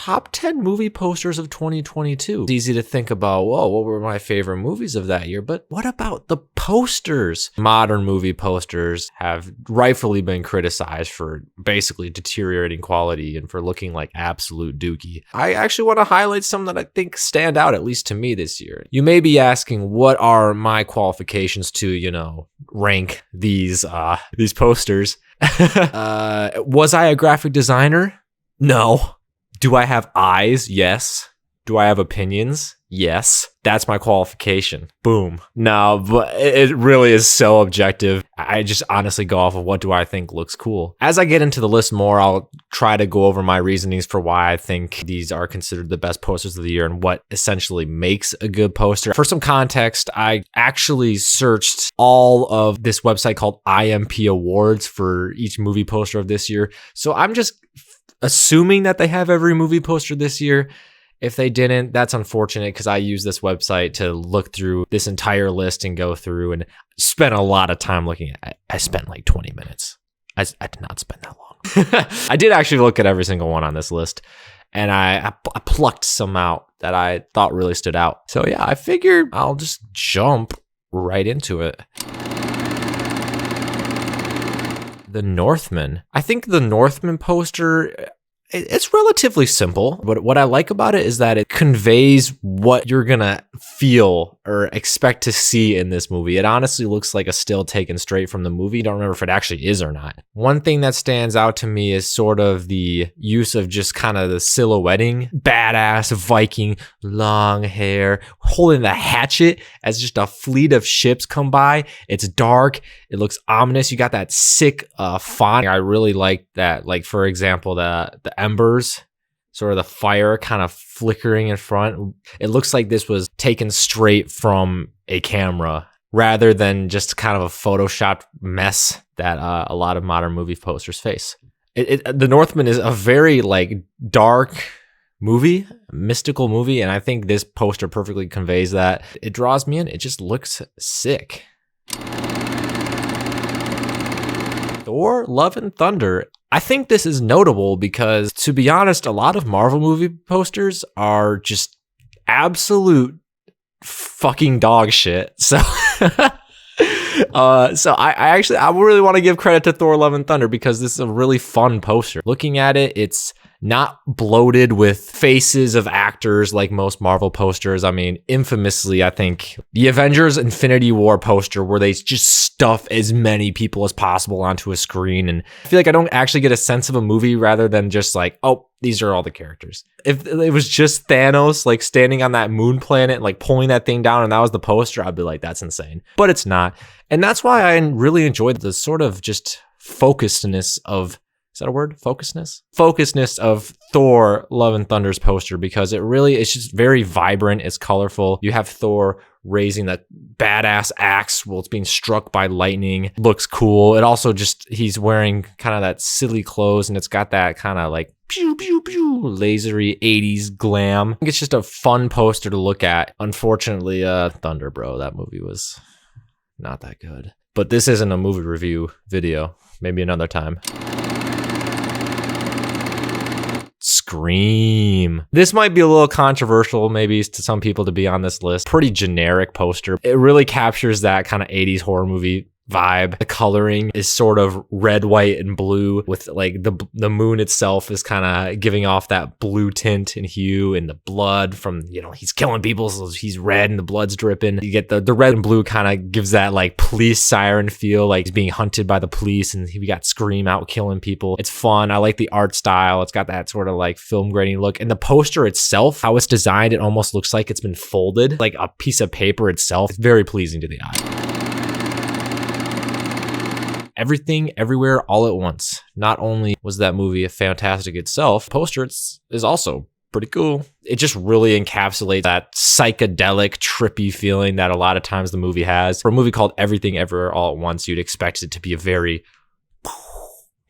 top 10 movie posters of 2022. It's easy to think about, whoa, what were my favorite movies of that year? But what about the posters? Modern movie posters have rightfully been criticized for basically deteriorating quality and for looking like absolute dookie. I actually want to highlight some that I think stand out, at least to me, this year. You may be asking, what are my qualifications to, rank these posters? Was I a graphic designer? No. Do I have eyes? Yes. Do I have opinions? Yes. That's my qualification. Boom. No, but it really is so objective. I just honestly go off of what do I think looks cool. As I get into the list more, I'll try to go over my reasonings for why I think these are considered the best posters of the year and what essentially makes a good poster. For some context, I actually searched all of this website called IMP Awards for each movie poster of this year. So I'm just assuming that they have every movie poster this year. If they didn't, that's unfortunate because I use this website to look through this entire list and go through and spend a lot of time looking at it. I spent like 20 minutes. I did not spend that long. I did actually look at every single one on this list, and I plucked some out that I thought really stood out. So yeah, I figured I'll just jump right into it. The Northman. I think the Northman poster, it's relatively simple, but what I like about it is that it conveys what you're gonna feel or expect to see in this movie. It honestly looks like a still taken straight from the movie. I don't remember if it actually is or not. One thing that stands out to me is sort of the use of just kind of the silhouetting. Badass Viking, long hair, holding the hatchet as just a fleet of ships come by. It's dark. It looks ominous. You got that sick font. I really like that. Like, for example, the embers, sort of the fire kind of flickering in front. It looks like this was taken straight from a camera rather than just kind of a photoshopped mess that a lot of modern movie posters face. The Northman is a very dark movie, mystical movie, and I think this poster perfectly conveys that. It draws me in. It just looks sick. Thor, Love and Thunder. I think this is notable because, to be honest, a lot of Marvel movie posters are just absolute fucking dog shit. So, I really want to give credit to Thor, Love and Thunder because this is a really fun poster. Looking at it, it's not bloated with faces of actors like most Marvel posters. I mean, infamously, I think the Avengers Infinity War poster where they just stuff as many people as possible onto a screen. And I feel like I don't actually get a sense of a movie rather than just like, oh, these are all the characters. If it was just Thanos standing on that moon planet, pulling that thing down and that was the poster, I'd be like, that's insane. But it's not. And that's why I really enjoyed the sort of just focusedness of, is that a word? Focusedness? Focusedness of Thor, Love and Thunder's poster because it's just very vibrant. It's colorful. You have Thor raising that badass axe while it's being struck by lightning. Looks cool. It also he's wearing kind of that silly clothes and it's got that kind of pew, pew, pew, lasery 80s glam. I think it's just a fun poster to look at. Unfortunately, Thunder, bro, that movie was not that good. But this isn't a movie review video. Maybe another time. Scream. This might be a little controversial maybe to some people to be on this list. Pretty generic poster. It really captures that kind of 80s horror movie vibe. The coloring is sort of red, white, and blue with the moon itself is kind of giving off that blue tint and hue, and the blood from, he's killing people, so he's red and the blood's dripping. You get the red and blue kind of gives that police siren feel, like he's being hunted by the police, and we got Scream out killing people. It's fun. I like the art style. It's got that sort of film grainy look. And the poster itself, how it's designed, it almost looks like it's been folded like a piece of paper itself. It's very pleasing to the eye. Everything, Everywhere, All at Once. Not only was that movie fantastic itself, poster is also pretty cool. It just really encapsulates that psychedelic, trippy feeling that a lot of times the movie has. For a movie called Everything, Everywhere, All at Once, you'd expect it to be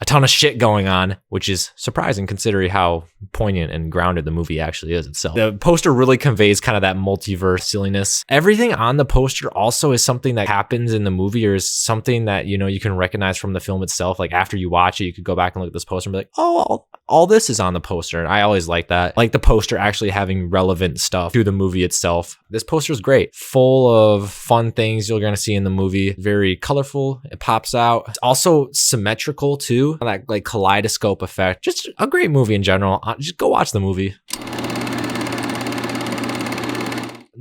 a ton of shit going on, which is surprising considering how poignant and grounded the movie actually is itself. The poster really conveys kind of that multiverse silliness. Everything on the poster also is something that happens in the movie or is something that, you can recognize from the film itself. After you watch it, you could go back and look at this poster and be like, oh, all this is on the poster, and I always like that. Like the poster actually having relevant stuff to the movie itself. This poster is great, full of fun things you're gonna see in the movie. Very colorful, it pops out. It's also symmetrical too, that like kaleidoscope effect. Just a great movie in general. Just go watch the movie.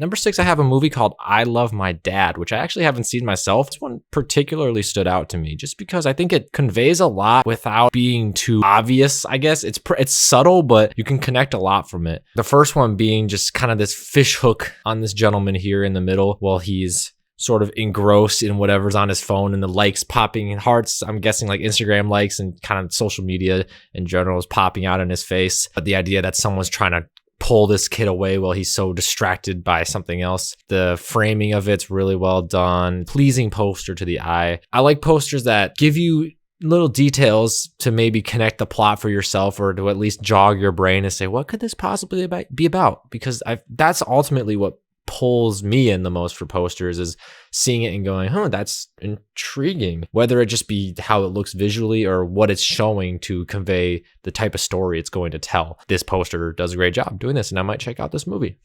Number 6, I have a movie called I Love My Dad, which I actually haven't seen myself. This one particularly stood out to me just because I think it conveys a lot without being too obvious, I guess. It's subtle, but you can connect a lot from it. The first one being just kind of this fish hook on this gentleman here in the middle while he's sort of engrossed in whatever's on his phone, and the likes popping in hearts. I'm guessing like Instagram likes and kind of social media in general is popping out in his face. But the idea that someone's trying to pull this kid away while he's so distracted by something else. The framing of it's really well done. Pleasing poster to the eye. I like posters that give you little details to maybe connect the plot for yourself, or to at least jog your brain and say, what could this possibly be about? Because that's ultimately what pulls me in the most for posters, is seeing it and going, that's intriguing. Whether it just be how it looks visually or what it's showing to convey the type of story it's going to tell. This poster does a great job doing this, and I might check out this movie.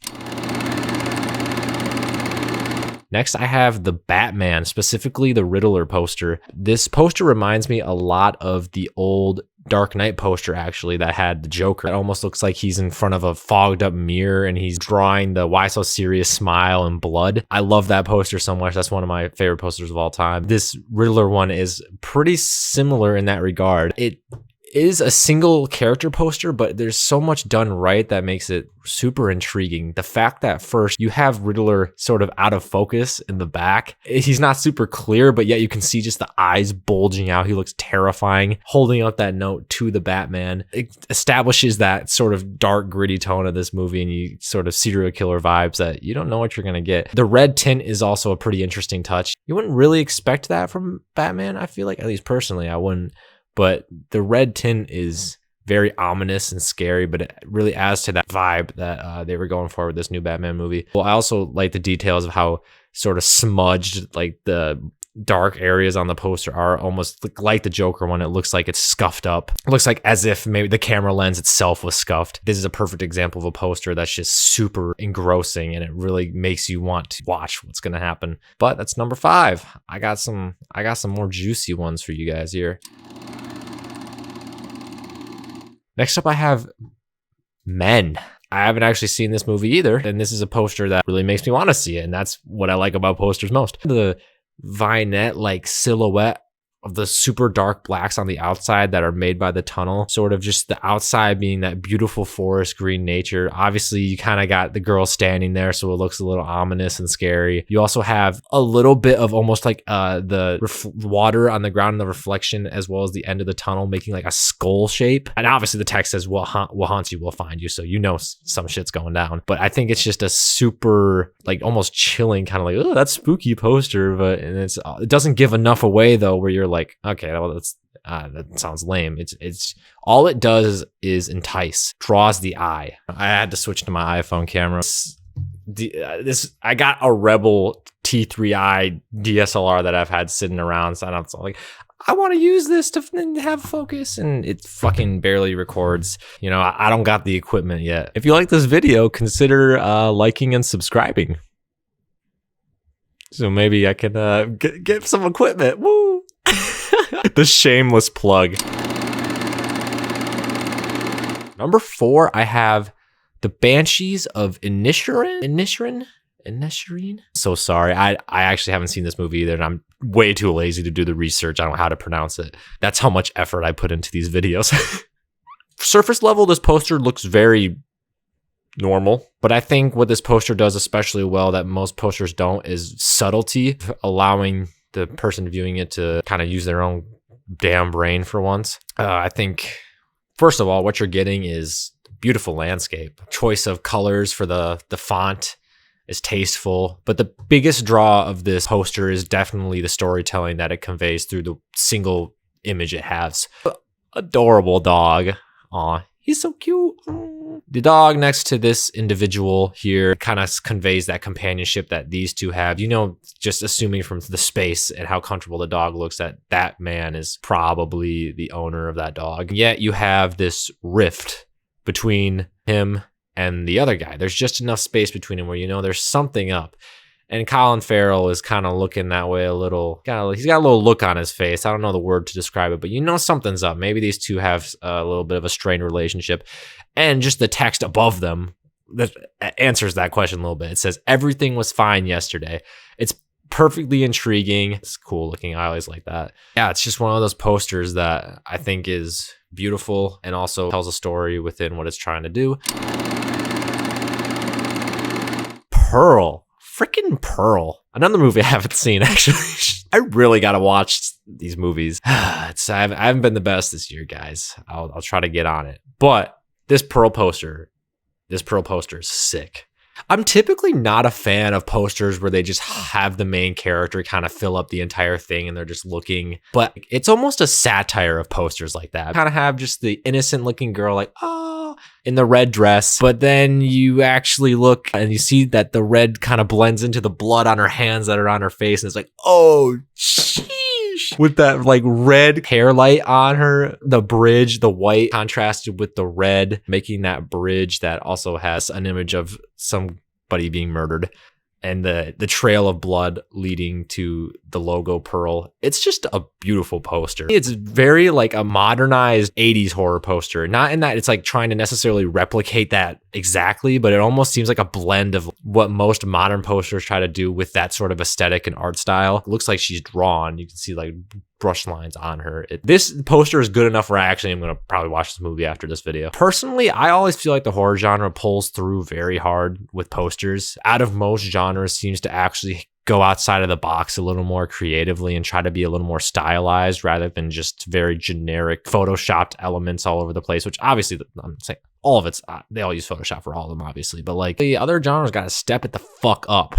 Next, I have the Batman, specifically the Riddler poster. This poster reminds me a lot of the old Dark Knight poster, actually, that had the Joker. It almost looks like he's in front of a fogged up mirror and he's drawing the why so serious smile in blood. I love that poster so much. That's one of my favorite posters of all time. This Riddler one is pretty similar in that regard. It is a single character poster, but there's so much done right that makes it super intriguing. The fact that first you have Riddler sort of out of focus in the back. He's not super clear, but yet you can see just the eyes bulging out. He looks terrifying, holding up that note to the Batman. It establishes that sort of dark, gritty tone of this movie, and you sort of serial killer vibes that you don't know what you're going to get. The red tint is also a pretty interesting touch. You wouldn't really expect that from Batman, I feel like. At least personally, I wouldn't. But the red tint is very ominous and scary, but it really adds to that vibe that they were going for with this new Batman movie. Well, I also like the details of how sort of smudged like the dark areas on the poster are, almost like the Joker one. It looks like it's scuffed up. It looks like as if maybe the camera lens itself was scuffed. This is a perfect example of a poster that's just super engrossing, and it really makes you want to watch what's going to happen. But that's number 5. I got some more juicy ones for you guys here. Next up, I have Men. I haven't actually seen this movie either, and this is a poster that really makes me want to see it, and that's what I like about posters most. The vignette-like silhouette of the super dark blacks on the outside that are made by the tunnel, sort of just the outside being that beautiful forest green nature. Obviously, you kind of got the girl standing there, so it looks a little ominous and scary. You also have a little bit of almost like the water on the ground and the reflection, as well as the end of the tunnel, making like a skull shape. And obviously the text says, what haunts you will find you, so you know some shit's going down. But I think it's just a super, like, almost chilling kind of like, oh, that's spooky poster, but it doesn't give enough away though, where you're like, okay, well, that sounds lame. It's all it does is entice, draws the eye. I had to switch to my iPhone camera. I got a Rebel T3i DSLR that I've had sitting around, so I'm like, I want to use this to have focus, and it fucking barely records. You know, I don't got the equipment yet. If you like this video, consider liking and subscribing. So maybe I can get some equipment. Woo! The shameless plug. Number 4, I have the Banshees of Ignition. So sorry, I actually haven't seen this movie either, and I'm way too lazy to do the research. I don't know how to pronounce it. That's how much effort I put into these videos. Surface level, this poster looks very normal, but I think what this poster does especially well that most posters don't is subtlety, allowing the person viewing it to kind of use their own damn brain for once. I think, first of all, what you're getting is beautiful landscape. Choice of colors for the font is tasteful, but the biggest draw of this poster is definitely the storytelling that it conveys through the single image it has. Adorable dog. Aw, He's so cute. The dog next to this individual here kind of conveys that companionship that these two have. You know, just assuming from the space and how comfortable the dog looks, that that man is probably the owner of that dog. Yet you have this rift between him and the other guy. There's just enough space between them where you know there's something up. And Colin Farrell is kind of looking that way a little. He's got a little look on his face. I don't know the word to describe it, but you know something's up. Maybe these two have a little bit of a strained relationship. And just the text above them that answers that question a little bit. It says, everything was fine yesterday. It's perfectly intriguing. It's cool looking. I always like that. Yeah, it's just one of those posters that I think is beautiful and also tells a story within what it's trying to do. Pearl. Freaking Pearl. Another movie I haven't seen, actually. I really got to watch these movies. I haven't been the best this year, guys. I'll try to get on it. But this Pearl poster is sick. I'm typically not a fan of posters where they just have the main character kind of fill up the entire thing and they're just looking. But it's almost a satire of posters like that. Kind of have just the innocent looking girl like, oh, in the red dress. But then you actually look and you see that the red kind of blends into the blood on her hands that are on her face. And it's like, oh, sheesh. With that like red hair light on her, the bridge, the white contrasted with the red, making that bridge that also has an image of somebody being murdered. And the trail of blood leading to the logo Pearl. It's just a beautiful poster. It's very like a modernized 80s horror poster. Not in that it's like trying to necessarily replicate that exactly, but it almost seems like a blend of what most modern posters try to do with that sort of aesthetic and art style. It looks like she's drawn. You can see like brush lines on her. This poster is good enough where I actually am going to probably watch this movie after this video. Personally, I always feel like the horror genre pulls through very hard with posters. Out of most genres, seems to actually go outside of the box a little more creatively and try to be a little more stylized rather than just very generic photoshopped elements all over the place, which obviously I'm saying all of it's, they all use Photoshop for all of them, obviously, but like the other genres got to step it the fuck up.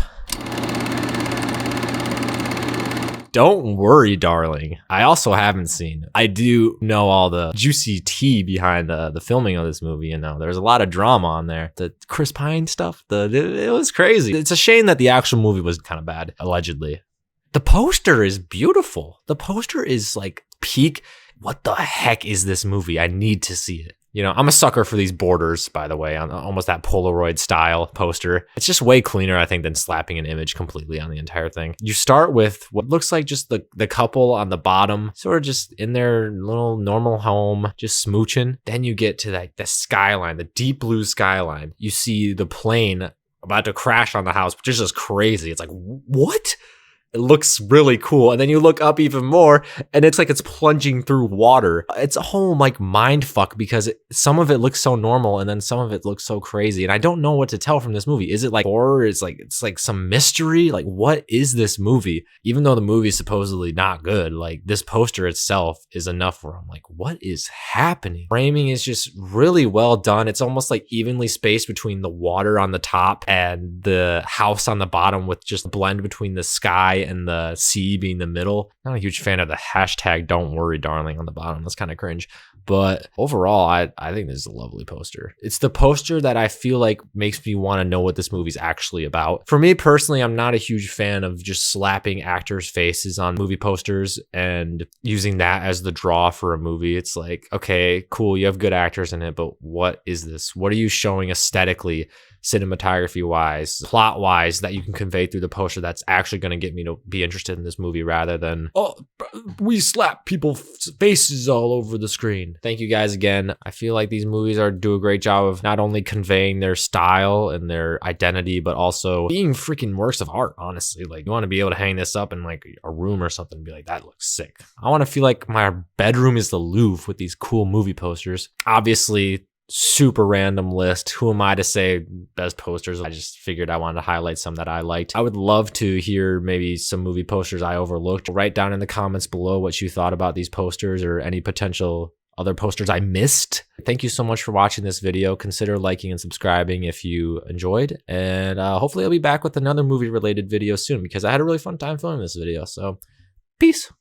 Don't worry, darling. I also haven't seen it. I do know all the juicy tea behind the filming of this movie. You know, there's a lot of drama on there. The Chris Pine stuff, it was crazy. It's a shame that the actual movie was kind of bad, allegedly. The poster is beautiful. The poster is like peak. What the heck is this movie? I need to see it. You know, I'm a sucker for these borders, by the way, on almost that Polaroid style poster. It's just way cleaner, I think, than slapping an image completely on the entire thing. You start with what looks like just the couple on the bottom, sort of just in their little normal home, just smooching. Then you get to like the skyline, the deep blue skyline. You see the plane about to crash on the house, which is just crazy. It's like, what? It looks really cool. And then you look up even more and it's like it's plunging through water. It's a whole like mind fuck because some of it looks so normal and then some of it looks so crazy. And I don't know what to tell from this movie. Is it like horror? It's like some mystery. Like, what is this movie? Even though the movie is supposedly not good, like this poster itself is enough where I'm like, what is happening? Framing is just really well done. It's almost like evenly spaced between the water on the top and the house on the bottom with just a blend between the sky and the sea being the middle. Not a huge fan of the hashtag "Don't worry, darling" on the bottom. That's kind of cringe. But overall, I think this is a lovely poster. It's the poster that I feel like makes me want to know what this movie's actually about. For me personally, I'm not a huge fan of just slapping actors' faces on movie posters and using that as the draw for a movie. It's like, okay, cool, you have good actors in it, but what is this? What are you showing aesthetically, cinematography wise, plot wise, that you can convey through the poster that's actually going to get me to be interested in this movie rather than, oh, we slap people's faces all over the screen. Thank you guys again. I feel like these movies do a great job of not only conveying their style and their identity, but also being freaking works of art, honestly. Like, you want to be able to hang this up in like a room or something and be like, that looks sick. I want to feel like my bedroom is the Louvre with these cool movie posters. Obviously, super random list. Who am I to say best posters? I just figured I wanted to highlight some that I liked. I would love to hear maybe some movie posters I overlooked. Write down in the comments below what you thought about these posters or any potential other posters I missed. Thank you so much for watching this video. Consider liking and subscribing if you enjoyed. And hopefully I'll be back with another movie related video soon because I had a really fun time filming this video. So peace.